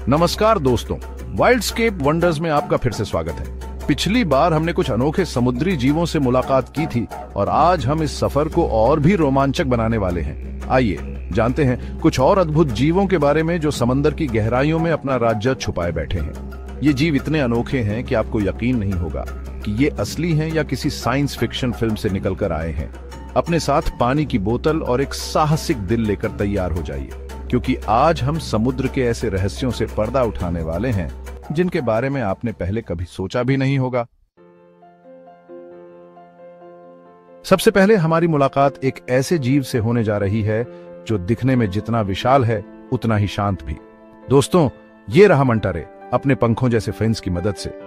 नमस्कार दोस्तों, वाइल्डस्केप वंडर्स में आपका फिर से स्वागत है। पिछली बार हमने कुछ अनोखे समुद्री जीवों से मुलाकात की थी और आज हम इस सफर को और भी रोमांचक बनाने वाले हैं। आइए जानते हैं कुछ और अद्भुत जीवों के बारे में जो समंदर की गहराइयों में अपना राज्य छुपाए बैठे हैं। ये जीव इतने अनोखे हैं कि आपको यकीन नहीं होगा कि ये असली हैं या किसी साइंस फिक्शन फिल्म से निकल कर आए हैं। अपने साथ पानी की बोतल और एक साहसिक दिल लेकर तैयार हो जाइए, क्योंकि आज हम समुद्र के ऐसे रहस्यों से पर्दा उठाने वाले हैं जिनके बारे में आपने पहले कभी सोचा भी नहीं होगा। सबसे पहले हमारी मुलाकात एक ऐसे जीव से होने जा रही है जो दिखने में जितना विशाल है उतना ही शांत भी। दोस्तों, ये रहा मंटा रे अपने पंखों जैसे फिन्स की मदद से।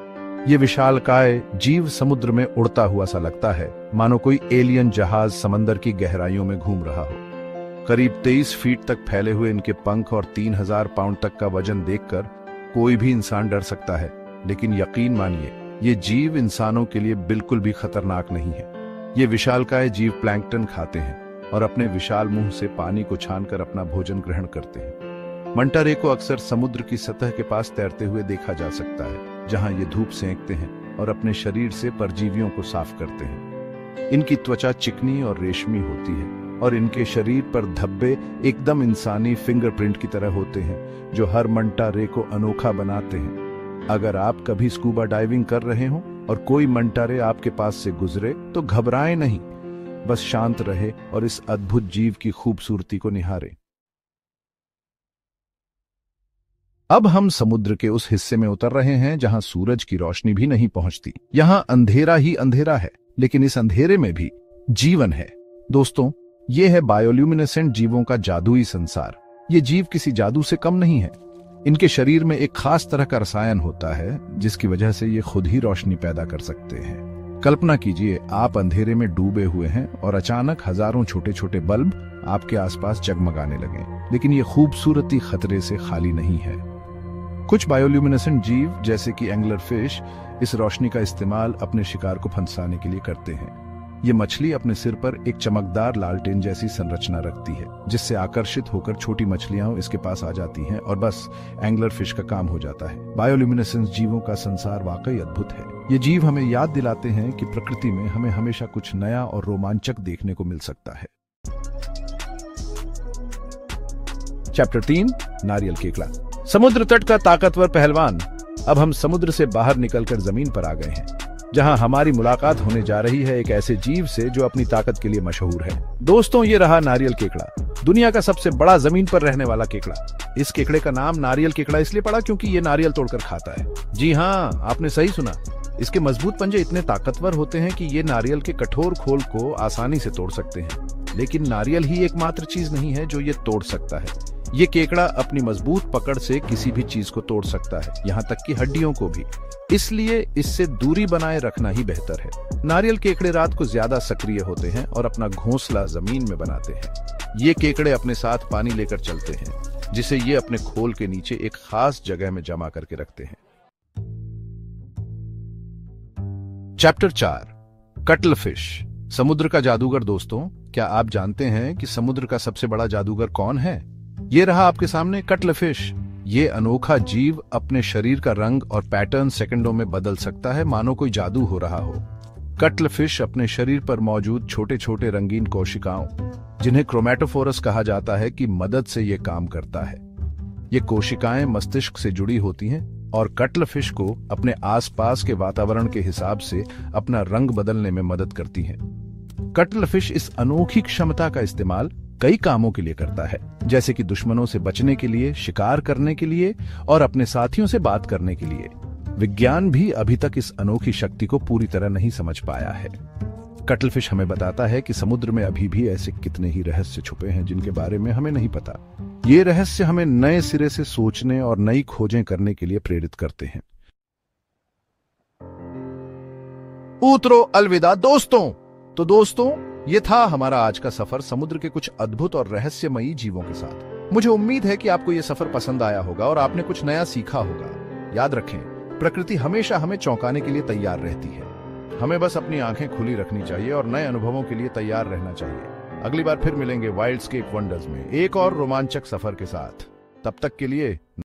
ये विशालकाय जीव समुद्र में उड़ता हुआ सा लगता है, मानो कोई एलियन जहाज समंदर की गहराइयों में घूम रहा हो। करीब 23 फीट तक फैले हुए इनके पंख और 3000 पाउंड तक का वजन देखकर कोई भी इंसान डर सकता है, लेकिन यकीन मानिए ये जीव इंसानों के लिए बिल्कुल भी खतरनाक नहीं है। ये विशालकाय जीव प्लैंकटन खाते हैं और अपने विशाल मुंह से पानी को छानकर अपना भोजन ग्रहण करते हैं। मंटा रे को अक्सर समुद्र की सतह के पास तैरते हुए देखा जा सकता है, जहां ये धूप सेंकते हैं और अपने शरीर से परजीवियों को साफ करते हैं। इनकी त्वचा चिकनी और रेशमी होती है और इनके शरीर पर धब्बे एकदम इंसानी फिंगरप्रिंट की तरह होते हैं, जो हर मंटा रे को अनोखा बनाते हैं। अगर आप कभी स्कूबा डाइविंग कर रहे हो और कोई मंटा रे आपके पास से गुजरे तो घबराएं नहीं, बस शांत रहे और इस अद्भुत जीव की खूबसूरती को निहारें। अब हम समुद्र के उस हिस्से में उतर रहे हैं जहां सूरज की रोशनी भी नहीं पहुंचती। यहां अंधेरा ही अंधेरा है, लेकिन इस अंधेरे में भी जीवन है। दोस्तों, ये है बायोल्यूमिनेसेंट जीवों का जादुई संसार। ये जीव किसी जादू से कम नहीं है। इनके शरीर में एक खास तरह का रसायन होता है जिसकी वजह से ये खुद ही रोशनी पैदा कर सकते हैं। कल्पना कीजिए, आप अंधेरे में डूबे हुए हैं और अचानक हजारों छोटे छोटे बल्ब आपके आसपास जगमगाने लगे, लेकिन ये खूबसूरती खतरे से खाली नहीं है। कुछ बायोल्यूमिनेसेंट जीव जैसे कि एंगलर फिश इस रोशनी का इस्तेमाल अपने शिकार को फंसाने के लिए करते हैं। ये मछली अपने सिर पर एक चमकदार लालटेन जैसी संरचना रखती है, जिससे आकर्षित होकर छोटी मछलियां इसके पास आ जाती हैं और बस एंगलर फिश का काम हो जाता है। बायोल्यूमिनेसेंस जीवों का संसार वाकई अद्भुत है। ये जीव हमें याद दिलाते हैं कि प्रकृति में हमें हमेशा कुछ नया और रोमांचक देखने को मिल सकता है। चैप्टर 3, नारियल केकड़ा। समुद्र तट का ताकतवर पहलवान। अब हम समुद्र से बाहर निकलकर जमीन पर आ गए हैं, जहां हमारी मुलाकात होने जा रही है एक ऐसे जीव से जो अपनी ताकत के लिए मशहूर है। दोस्तों, ये रहा नारियल केकड़ा, दुनिया का सबसे बड़ा जमीन पर रहने वाला केकड़ा। इस केकड़े का नाम नारियल केकड़ा इसलिए पड़ा क्योंकि ये नारियल तोड़कर खाता है। जी हाँ, आपने सही सुना। इसके मजबूत पंजे इतने ताकतवर होते हैं कि ये नारियल के कठोर खोल को आसानी से तोड़ सकते हैं। लेकिन नारियल ही एकमात्र चीज नहीं है जो ये तोड़ सकता है। ये केकड़ा अपनी मजबूत पकड़ से किसी भी चीज को तोड़ सकता है, यहाँ तक कि हड्डियों को भी। इसलिए इससे दूरी बनाए रखना ही बेहतर है। नारियल केकड़े रात को ज्यादा सक्रिय होते हैं और अपना घोंसला जमीन में बनाते हैं। ये केकड़े अपने साथ पानी लेकर चलते हैं, जिसे ये अपने खोल के नीचे एक खास जगह में जमा करके रखते हैं। चैप्टर 4, कटल फिश, समुद्र का जादूगर। दोस्तों, क्या आप जानते हैं कि समुद्र का सबसे बड़ा जादूगर कौन है? ये रहा आपके सामने कटल फिश। ये अनोखा जीव अपने शरीर का रंग और पैटर्न सेकंडों में बदल सकता है, मानो कोई जादू हो रहा हो। कटल फिश अपने शरीर पर मौजूद छोटे छोटे रंगीन कोशिकाओं, जिन्हें क्रोमैटोफोरस कहा जाता है, की मदद से ये काम करता है। ये कोशिकाएं मस्तिष्क से जुड़ी होती हैं और कटल फिश को अपने आसपास के वातावरण के हिसाब से अपना रंग बदलने में मदद करती हैं। कटल फिश इस अनोखी क्षमता का इस्तेमाल कई कामों के लिए करता है, जैसे कि दुश्मनों से बचने के लिए, शिकार करने के लिए और अपने साथियों से बात करने के लिए। विज्ञान भी अभी तक इस अनोखी शक्ति को पूरी तरह नहीं समझ पाया है। कटल फिश हमें बताता है कि समुद्र में अभी भी ऐसे कितने ही रहस्य छुपे हैं जिनके बारे में हमें नहीं पता। ये रहस्य हमें नए सिरे से सोचने और नई खोजें करने के लिए प्रेरित करते हैं। उतरो अलविदा दोस्तों। तो दोस्तों, ये था हमारा आज का सफर समुद्र के कुछ अद्भुत और रहस्यमयी जीवों के साथ। मुझे उम्मीद है कि आपको ये सफर पसंद आया होगा और आपने कुछ नया सीखा होगा। याद रखें, प्रकृति हमेशा हमें चौंकाने के लिए तैयार रहती है। हमें बस अपनी आंखें खुली रखनी चाहिए और नए अनुभवों के लिए तैयार रहना चाहिए। अगली बार फिर मिलेंगे वाइल्डस्केप वंडर्स में एक और रोमांचक सफर के साथ। तब तक के लिए